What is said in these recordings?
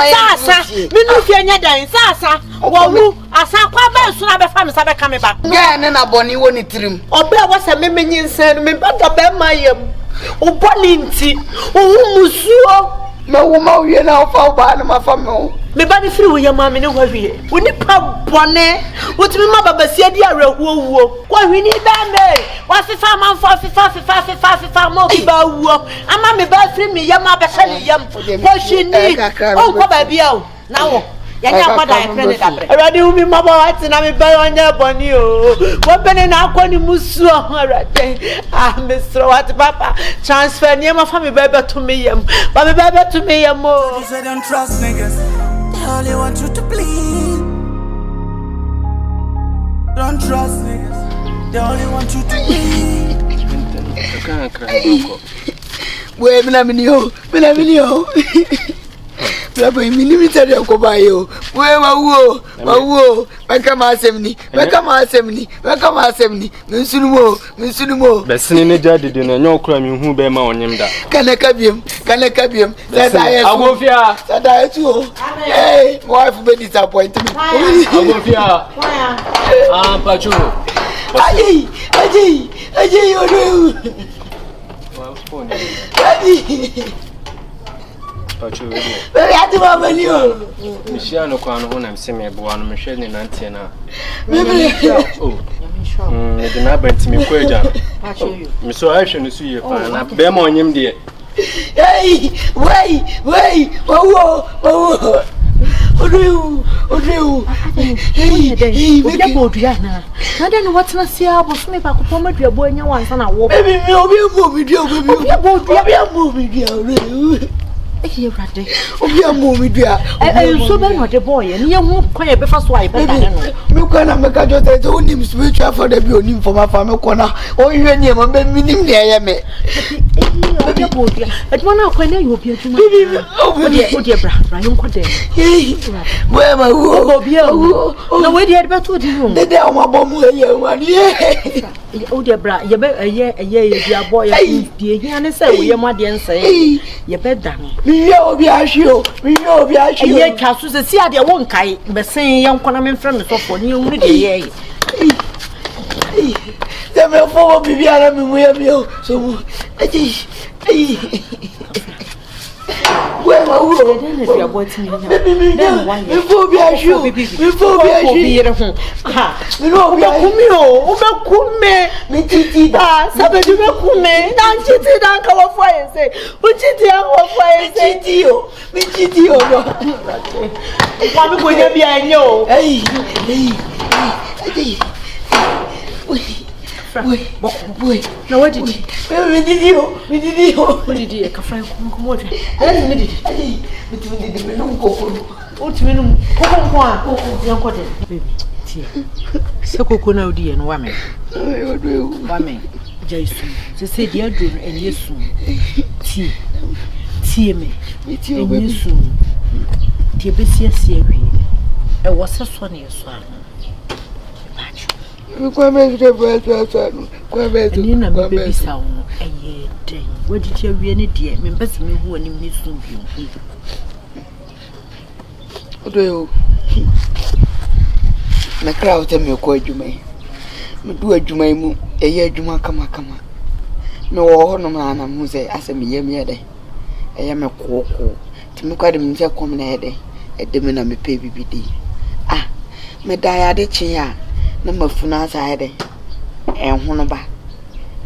Sasa, minu fianya dan sasa. Wawu asa kwa ba so na be fa me sa be ka me ba. Ga ne na boni woni tirim. Obe wa se me nyinsɛn me ba da be mayam. O boni nti, o musuo. Me wo ma wie na fa ba na ma fa me o. Me ba ni firi wo yam ame ne ho wie. Oni pa bone. Wotimi ma babasia di awerewuo. Kwa hwini ba me. Wa fifa manfo fifa mo bi ba wuo. Ama me ba firi me yam abɛhɛ ne yam. Kwa hwini. O kwa ba bia o. Na wo. Yanya kwada e friend dabre. Awade umi mama wati na me ba onya boni o. Wo bene na akoni musu o awade. Ah Mr. What papa transfer ni ma fa me ba to me yam. Ba me ba to me yam o. You say don't trust niggas. They only want you to bleed. Don't trust niggas. They only want you to bleed. I can't cry. Wait, Minamino. Bravo, military Kobayo. Where woo, Bakama Semni, Minsumo. Bessini daddy dinner, no crime who bear my own that. Can I cabium? That I will fear. That I too. Hey, wife be disappointed. I will fear. Pachu. Ajay, Pachu. Very active over you. Michiano Kwan, when I'm semi one machine in Antina. Oh, it did not bend to me, Quaja. Miss Action is you, and I bear on him, dear. Hey, wait, oh. Odu. Hey, we get bored yana. I don't know what's not see about me back upon my dear boy, once and I walk. Baby, movie. Here, Raddy. Oh, movie, dear. I so bad the boy, and you won't quiet before swipe. You can make a just only spiritual for the building for my family corner. Oh, you and your meaning there, me. At 1 hour when you appear to me. Oh, dear, Brian, what day? Where my woe? No way, dear, but what do you the day my bomb will you one year? Oh, dear, Bra, you bet a year, dear boy, dear, and say, we are my dear, say, you bet down. We know, we are sure. Yet, Cassus, the sea, they won't kite, but saying young Conaman friend for you, yea. They will follow me, so where my woman, if you are watching me, before we are sure, you know, we are kume, Mitita, Sabatu Kume, and Chitty don't come off fire and say, which is the hour fire, say, Mitio. One will be I know. Boy, now what did you? We did you? What did you? Come on, let me did it. Ultimately, young cotton, baby. So, coconut dear and woman. Woman, Jason, they say, dear, dream and yes, soon. Tea me, you soon. Dear Bessia, see, I was a son, yes, son. You know, baby sound a year day. Where did you really dear? Remember me who and him soon be. What do you? My crowd tell me quite you may. Do a Jumamu, a year Juma come. No, no man, I'm Muse, as a mere day. I am a cocoa. To make out himself come in a day. A demon of me pay BD. Ah, me die at the chair. No more funas I had and one about.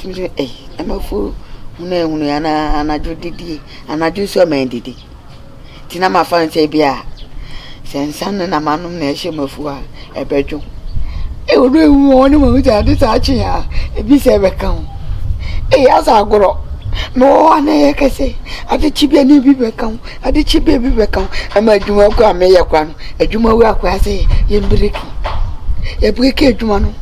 I'm a fool. And I do did, and I do so many did. Tina my friend say, Bia. Send son and a man of nation of a bedroom. It would be one who's at this arching her, a bit ever come. As I grow. No one I can say. I did cheap a new baby come. I did cheap baby come. I'm a Juma Mayaquan, a Juma work where I say, you break. A briquet Jumano,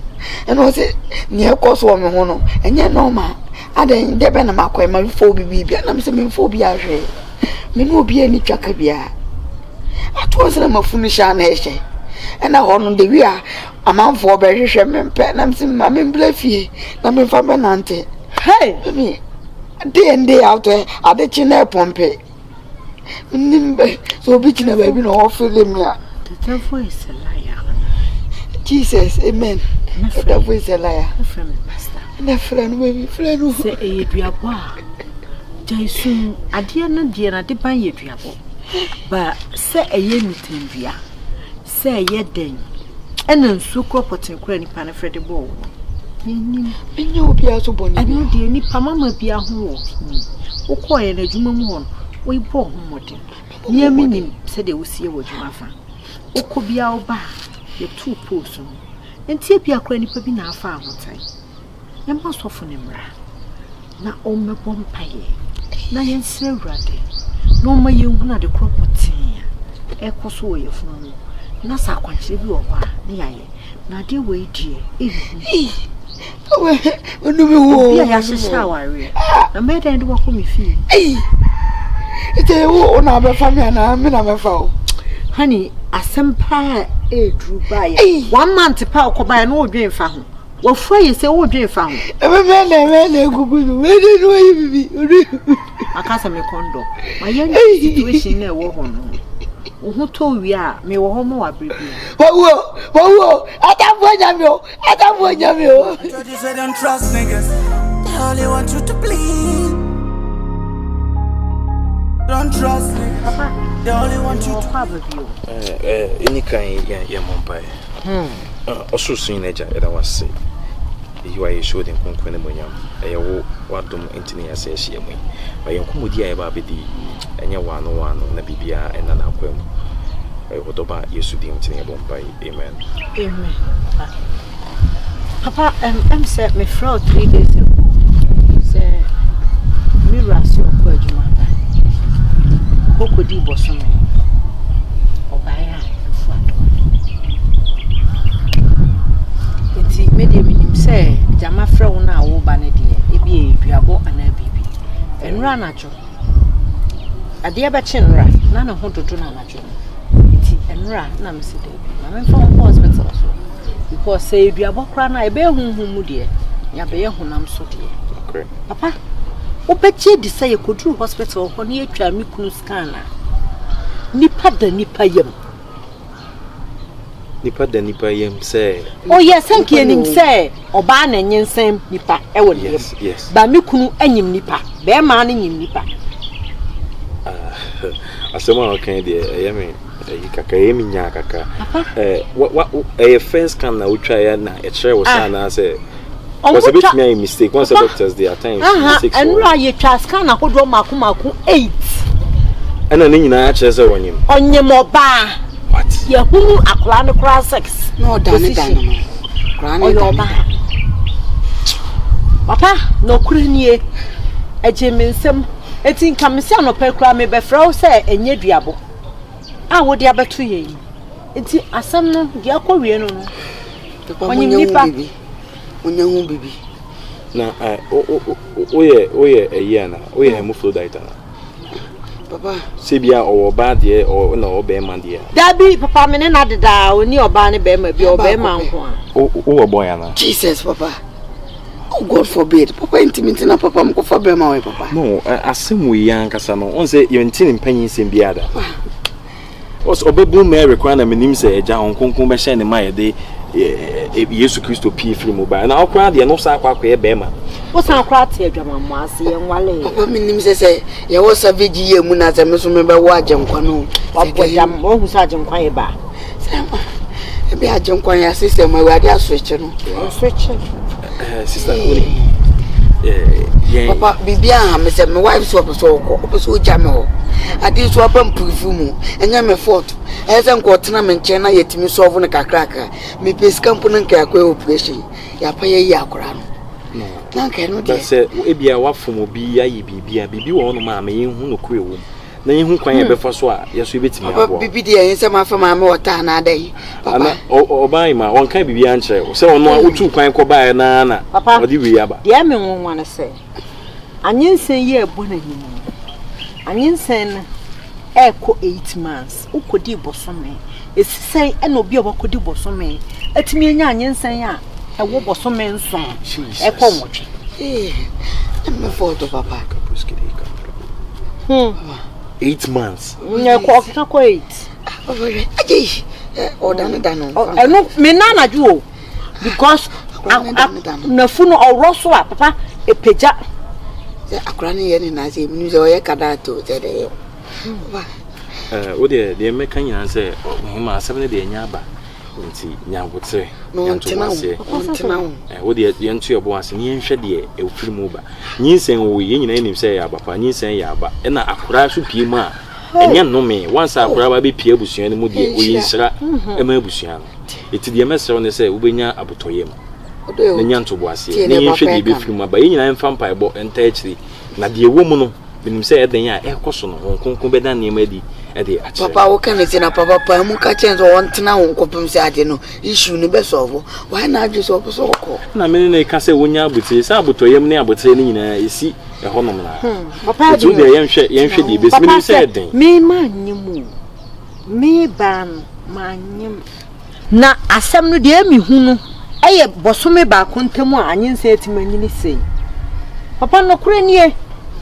and was it near course woman hono, and yet no man. I didn't depend on my phobia, and I'm saying phobia. Me no be any chakabia. I told them a funishan nation, and I honor the we are a man for Berisham and pen, I'm saying, Mammy Bluffy, Mammy Fabanante. Hey, me, day and day out there at the China Pompe. Nimbe so bitch na baby no feeling me. The devil is a liar. Jesus, amen. The devil is a liar. Friend pastor. Na friend baby, friend. Say e duabo. Jaisu ade na de na de ban ye duabo. Ba say eye nitembia. Say ye den. Ena nsu kropotin kura ni pa na frede bo. Nim. Enye obi aso boni. Eno de ni pa mama bia ho. Ukoye na dwuma mu hon. We bo homode. Nia minim se de wosie wo dwuma fa. Ukobia oba ye two posts. Enti bia kura ni pa bi na afa ahotai. Ya ma sofo ne mra. Na o mebom paye. Na yense urade. No ma yenhu na de kropotin. Ekoso wo yefunu. Na sa kwanchire bi wo ha ne yaye. Na de we die ehu. Onu me wo. Bia ya hyehyɛ aware. Na me dan de wo ko me fi. Ite wo na be fa me na me na me fa o. Honey, asempa edru bae. 1 month pa okobae na odwen fa ho. Wo froye se wo odwen fa ho. Me na gugu me de no yi bibi. Akasa me kondo. Ma yen situation na wo ho no. Wo to wi a me wo ho mo wa brebi. Wo atafo nyame o. You say don't trust niggas. They only want you to bleed. Don't trust niggas. Papa, they only want you to probably. Any kind ya mompai. Osusu ineja eda wase. You are showed in Kompany Munyam. I wo wadum intini ase ahia mu. Ba yenkomodi a eba bedi enye wano na bibia ena na akwam. Wodoba Yesu di intini bompai. Amen. Amen. Papa, I'm set me for 3 days ago. Say me rasio ko adwuma. Okodi bosono. Obaya mfu ato. Enti me de minim say jama frɛ wo na wo ba ne de e bi eduabo ana bibi. Enra anacho. Ade ebe chinra na na ho dodo na anacho. Enti enra na me se de bi. Ma me from hospital so. Because say eduabo kra na ebe hunhun mu de. Ya be ye honam so de. Okay. Papa, obechi di say kodru hospital ho na etwa mi kunu scan na. Nipa da nipa yam. Nipa da nipa yam say. Oh yes, thank you nim say oba na nyensem nipa e wo dem. Yes. Ba mi kunu anyim nipa. Be ma na nyim nipa. Asema okay de yemi kaka yemi nya kaka. What first scan na utwa ya na e kire wo sana say. Was a bit me mistake. Once the doctors they are times mistakes. And ra ye twa scan na kodo maku 8. And then nyina a kire say wonyim. Onyem oba. What? Ye hunu akla no kra 6. No dan. Kra ne oba. Papa, no kurenie. Eje mensem. Eti nkamse anope kra me be fra wo say enye duabo. A wo de abeto ye. Eti asam no de akɔwie no no. Onyem nipa. Onyangu bibi. Na oye eya na oye hemophilia na. Papa, sebia o ba de o na o be ma de. Dabi papa me na deda oni oba ne be ma bi o be ma nko a. O boy na. Jesus papa. Oh God forbid. Papa intimate na papa mko fa be ma we papa. No, asem we yan kasa no. On say you ntini mpanyin sem biada. Os obebu Mary kwa na menim say eja honkonkon be hye ne ma ye de Yesu Kristo pi free mobile na akwa de no sa akwa ye be ma. Wo san akwa te adwama mo ase ye nwale. Papa menim say ye wo savage ye mu na se me so me be wo agenkwa no. Abojam o hu sa agenkwa ye ba. E be agenkwa ya system we ade asweche no. Switch. Sister yeah. Papa bibia me say me wife so opo jame ho. Ade so apam proof mu. Enya me fault. Eze nko tena me nche na yetimi solve ne kakraka. Me pesika mpo nka akwa operation. Ya pa ye akora no. No. Na nka no de. Say e bia wafom obi ayi bibia bibi wo no ma me yehu no kure wo. Na yehu kwan ye befa so a yeso ebetimi abo. Papa bibi de yen se ma fa ma me wota na dai. Papa oban ma won kan bibia nche. Se ono otu kwan ko ba na odi wi aba. De me wonwa ne se. Anyensen ye ebo na himu. Anyensen eko 8 months. Ukodi bosome. Esisen ena obi a wakodi bosome. Atimi enya anyensen a ewo bosome nson. Eko nwotwe. Me fault papa. Kapuski de ka. 8 months. Nya ko 8. Over. Aje. O dano. No me nana ju because na funu oroso a papa epeja. Se akura ne ye ni na se mi o ye kada to se de. O de meka nyina se hima asem de nya ba. Nti nyabotre nyanto ase wo de yanto yebo ase ni nhwe de efiri mu ba nyinsen wo ye nyina enim se ya papa nyinsen ya ba na akura so pie mu a enya nnome once akura ba be pie abusuan ni mu de oyinsira ema abusuan eti de mesere ne se wo benya abotoyem na nyanto bo ase ni nhwe de be firi mu ba ye nyina mfa mpa ebo enta akiri na de ewo mu no binim se eden ya ekoso no konkon be dan ne ma di Papa, what can I say? Papa, I'm catching one town, company said, no, issue no best of why not just open so call? I mean, I can say when you're but it's about to yam near but saying, you see, a home. Papa, do the young shady business said, me man, you move. Me ban, man, na asem no de mi hu no eye bosome ba kontemu anyin se etimani ni sei papa no kure nie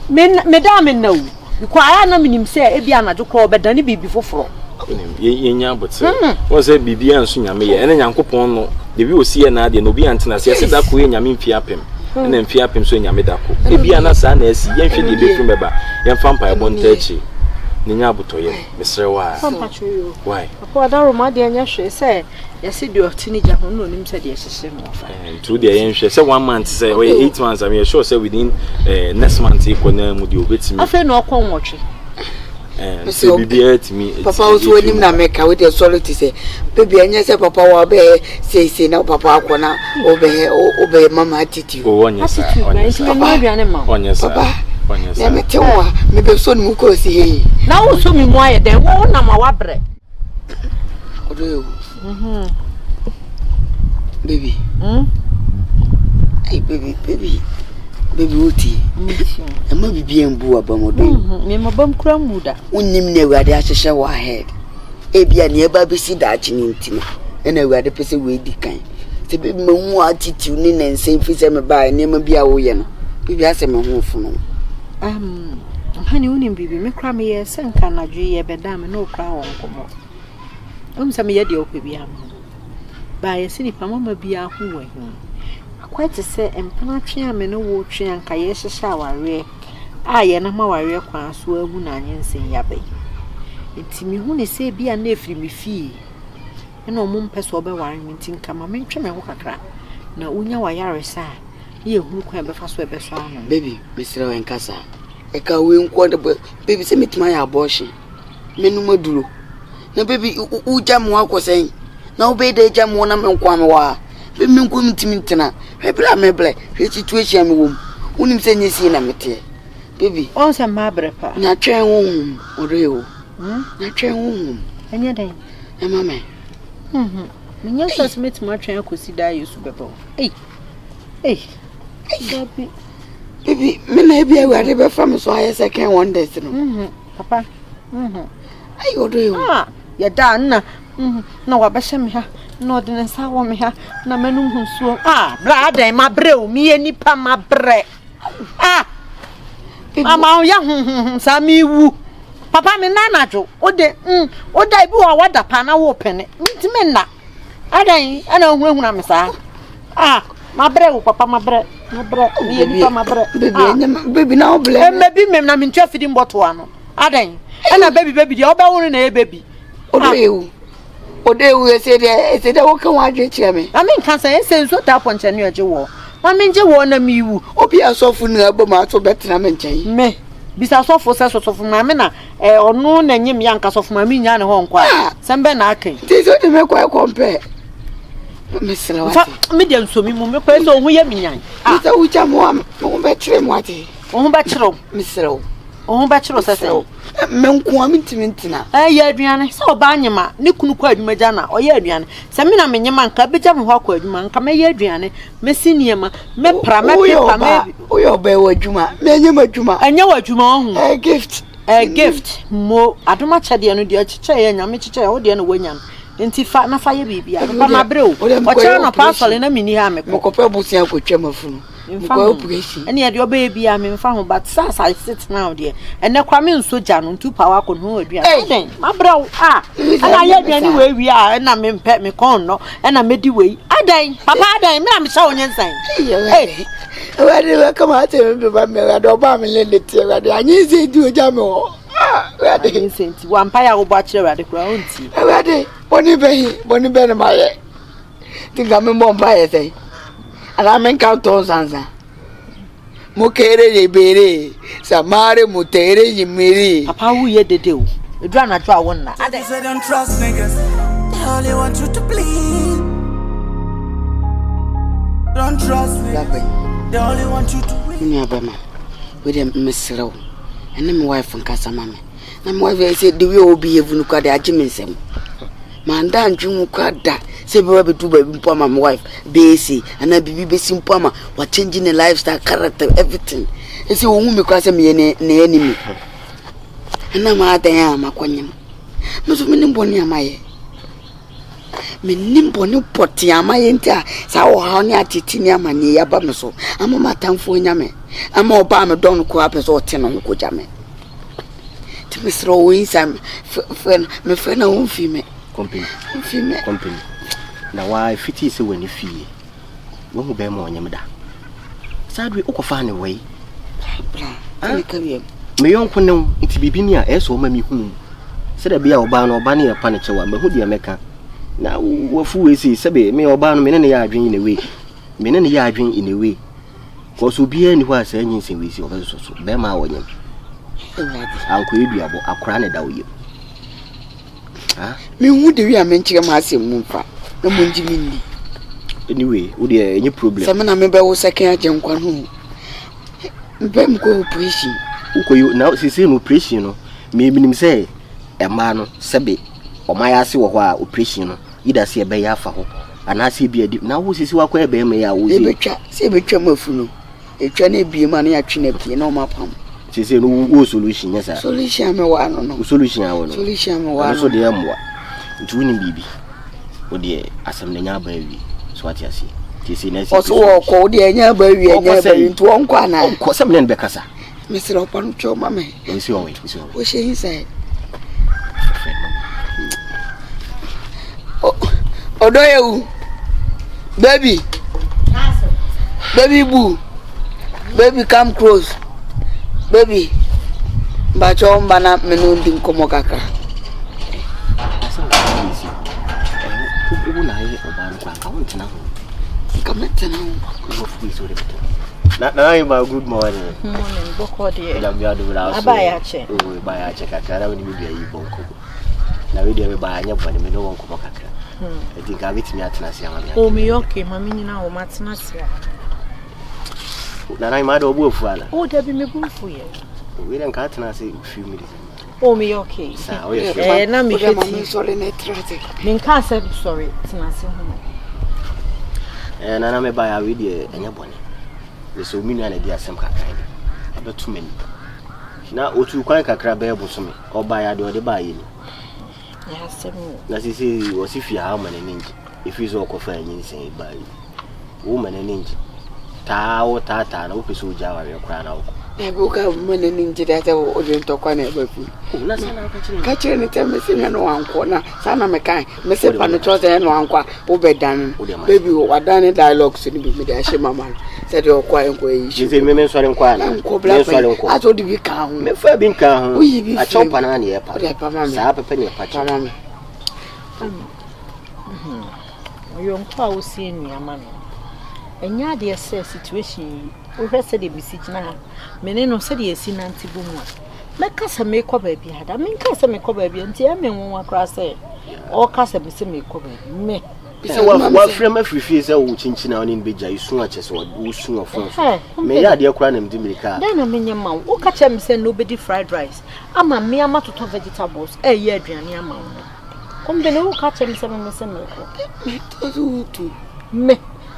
me da me na wu because aya na minim se e bia na jokro obedani bibi foforo yenya bote wo se bibi anso nyame ye ene nyankopon no de bi osi ye na ade no bi antena se se da ko ye nyame mfi apem ene mfi apem so nyame da ko e bia na sa na asi ye hwe de be frum ba ye mfa mpa ebo ntachi ni nya botoye mesre wa why papa da roma de anya hwe se ye se de otini ho no nim se de hyehyɛ no fa true de ye hwe se 1 month se or 8 months I sure say within next month e kona mu de obetimi afa na okon nwotwe so bibi at me papa also nim na meka we dey solid say baby anya say papa wa be say na papa akona obe mama attitude onya sa onya sa papa na me tewa me be so ni ko si he na wo so mi mu aye den wo na ma wa bre odo baby hey baby uti ama bibi embu abamodo me mabam kura muda unnim na awade ahyehye wa head e bia ne eba besi da achini ntima na awade pese we di kan se baby mahu attitude ni na nsen fi se me ba ne ma bia wo ye no bibi ase me ho fu no hani unim bibi me kura me ye senka na dwe ye beda me no kura won komo se me ye de okwe ba ye sini pa mama bia ho we ho quite say empana twa me no wo twa nka ye hyehye aware ye na ma ware kwa so agu na anyensen yabe ntimi hu ne se bia na efiri me fie na omo mpeso obe ware me ntinka ma me ntwe me ho kakra na unya wayare sa ye hu kwa be fa so ebe so ano baby mesira wen kasa e ka we nko de baby se metima ya abortion menu maduro na baby u jamu akosen na obede jamu na me nkwa me wa be me nko mtimintina hebra meble he situation me wom unim se nyesi na mete baby on se mabre pa na twen wom oreo na twen wom anya dai e mama minya so smith ma twen akosi da yesu bebo baby me na bia we ade be fam so aye second one days no papa ai oreo ya da na na wa ba me ha no de nsa wo me ha na manu hunsuo bra dan ma bre o mi enipa ma bre mama ya sa mi wu papa me na najo o de ibi wa wada pa na wo pene ntime na adan ana hunhuna me sa ma bre o papa ma bre mi enipa ma bre baby na oble baby me na me ntwa fidi mboto ano adan ana baby de oba wonu na e baby Ode we say de wo kan wa dwechire me. I mean kan say senso ta ponche ne oje wo. Ma me nje wo na mi wu. Obi asofu na abo ma to betra me nchen. Me bisa asofu se sosofu ma me na onu na nyim ya nka sofu ma mi nya ne ho nkwa. Sembe na akan. Ti so de me kwa compare. Me sele wa. Me de nso mi mu me kwa so hu ya mi nyan. Ti so ucha mo am mo be kire mo ate. Ohu ba kire. Me sele wo. Ohu ba kire sese. Me nko am ntimintina. Ya aduane se oba anyema ne kunu kwa adwuma ja na oya aduane se me na me nyema nka beja me ho akwa adwuma nka me ya aduane me siniema me pra me pepa me oyo ba wa adwuma me nyema adwuma anya wa adwuma ohu gift mo adoma chade no de achiche ya nyame chiche ya wo de na wanya nti fa na fa ye bibia papa na bre o o cha na pasole na mini ha me ko pe busia ko twam afunu operation. And yet your baby, I mean, found, but since I sit now, dear, and the Quamin Sojan to power could hold you. Hey, my bro, and I had anyway we are, and I'm in pet me corner, and I made the way. I die, Papa, I'm showing you saying, hey, where do I come out to remember me? I don't buy me lend it to you. I need to do a jamo. One pie will watch you at the ground. Ready, Bonnie Benny, my think I'm a Bombay, say. And I make out those answer. Mukere Bere, Samare Mutere, Yimiri. Papa, who yet the do? You drown a draw one. I say don't trust niggas. They only want you to bleed. Don't trust niggas. They only want you to win. With a Miss Row. And then my wife and Casamame. And my wife said, do you all be a Vunuka de Ajimisem? Mandan Jumuka, say, baby, to baby, my wife, Basie, and I be basing Pama, or changing the lifestyle, character, everything. And so, woman, because I'm an enemy. And I'm out there, my queen. Most of me, Nimbonia, my Nimbonu Potia, my entire, so honey at Titinia Mania Bamaso. I'm a matam for Yame. I'm more Bama don't go up as all 10 on the Kojame. To Mr. Owens, I'm my friend, I won't female. Kompany. Na why fiti se wani fie. Wo hu be mo nyamda. Sadwe ukofa ne wei. Ani kawe. Me yonko ne nti bibi ni a eso ma mi hu. Se da bia oba na oba ne ya pa ne chewa ma hu dia meka. Na wafu we si sebe me oba no me ne ya adwen in a way. Me ne ya adwen in a way. Ko so bia ni ho asa anyin se we si obeso so. Be ma wo nyam. Anko eduabo akora ne da wo yem. Me who do we are mentioning my same moonfa? No munjimini. Anyway, would there any problem? Some member was second jump on whom. Bem go operation. Uko now, she say no operation, no. Maybe him say, a man, Sabe, or my assy or operation, either see a bay for her, and I see be a deep. Now, who is what way may I will say, be tremor. A trainee be money at Chinepy, no my palm. She said, no solution, yes, sir. Solution, no solution, I will. Solution, so dear, moi. Joining baby. Oh dear, as I'm the young baby. So what you see. Tis in a also called the young baby into one corner. Cause some men Becassa. Mr. Opancho, mammy. Is your way. What she said. Oh, do you, baby? Baby boo. Baby, come close. Baby, but your man menun din komokaka. Come now, good morning. Morning, Boko dear. I buy a check. Oh, buy a check. I can't even be a bonko. Now we do buy a one, no one komokaka. I think I meet me at Nasia. Oh, me okay, mammy now, Matanasia. Now I'm mad or wolf. Oh, there be me good for you. We don't cut and I say a few minutes. Oh, me okay. And I'm sorry, net. Then can't say sorry, Tanasi. And I'm a buy a video and your bonnet. The so many idea some kind. About 2 minutes. Now, or 2 quite a crab able to me, or buy a door the buy in. Yes, as he say, was if you are man and inch, if he's all coffee and say by woman and inch. Ta tata and open so jar your crown out. I woke up when an inch that I wouldn't talk on it. Catching it and missing no one corner. Sana Mekai, Mr. Panatos and one qua, over done. Baby, what done dialogues in the Midashi Mamma said your quiet way. She's a women's swallowing quiet. I told you, come, me for being come. We be a chop banana, a penny of patch. You're quite seeing your money. And ya dear says situation, we said it be sitting now. Meneno said he is in Antibuma. Make us a make up baby had. I mean, cast a make up baby and tell me one cross say, or cast a missing make up me. So, what frame if we feel so chinching on in Bija, you soon as what you soon of may I dear cry him Dimilica. Then I mean your mouth, who catch him say nobody fried rice. I'm a mere matter of vegetables, a year, Driania Mount. Come the no catch him 7 missing me.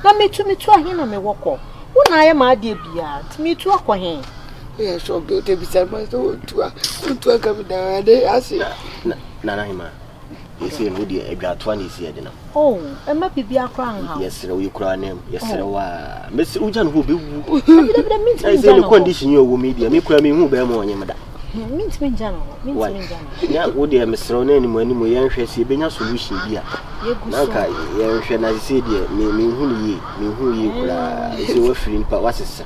Let me to me try him and me walk off. When I am my dear beard, me to walk on him. Yes, so good to be said, my to a come down. I say, Nana, You see, would you a got 20 years now? Oh, and maybe be a crown. Yes, sir, you cry name. Yes, sir, Miss Ujan will be. That means I say the condition you will media, me cry me who bear more than that. Means me general. Yeah, would you, Miss Ronan, when we young face, you been a solution here. Okay, young I say, dear, me who you so free, but what's it?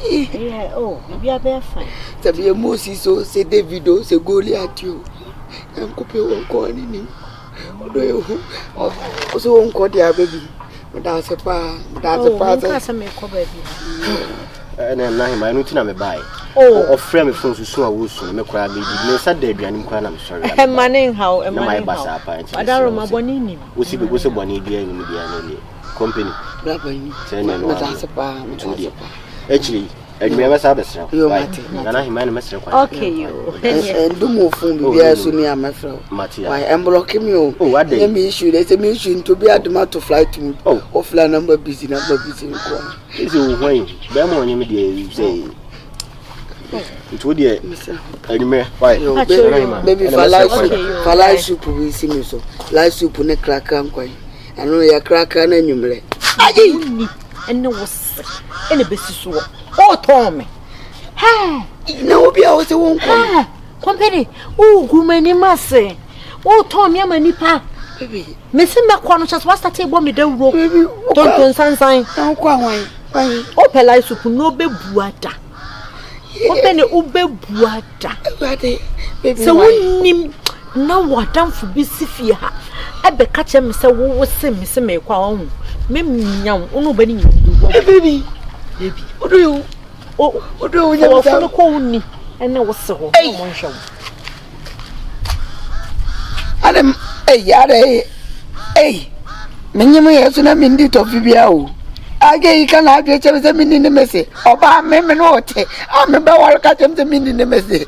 Yeah, oh, maybe I bear fine. To be a Moses, so say Davido, say Goliath you. And copy won't call any. Also, won't call their baby. That's a pa, that's a part. And then I know to buy. Oh, frame of phones who saw a woos, and make cry me. No Saturday, and I'm sorry. I'm manning how am I bus up? I don't remember Bonini. Was it was a bonny dear in the company? That's a pa, actually. I remember Sabbath. You are okay, you and do more phone be as soon as my friend. I am blocking you. Oh, what they mean, should let me to be at the mouth to fly to me. Oh, offline number busy. Is you way? Bemo, you say. It would be I remember why, baby, for life soup, we see me so. Life soup on a cracker and quite. I know you're cracker and you may. And no was any business. Oh, Tommy. Hey, no, be also won't come. Company. Oh, Gumani must say. Oh, Tommy, I'm a nipper. Baby, Missing my corner just was that table me don't roll. Don't sunshine. Don't quite. Oh, Pelai soup, no be buata. Company, ube buata. So, we no what done for Bissifia. I be catch him, so we will send me some make one. Maybe young, nobody. Baby. What do you? What do you call me? And I was so. Adam, hey, many years and I'm in the top of you. I gave you can have your chance a minute in the message. Oh, I'm a minute. I'm about to catch him the minute in the message.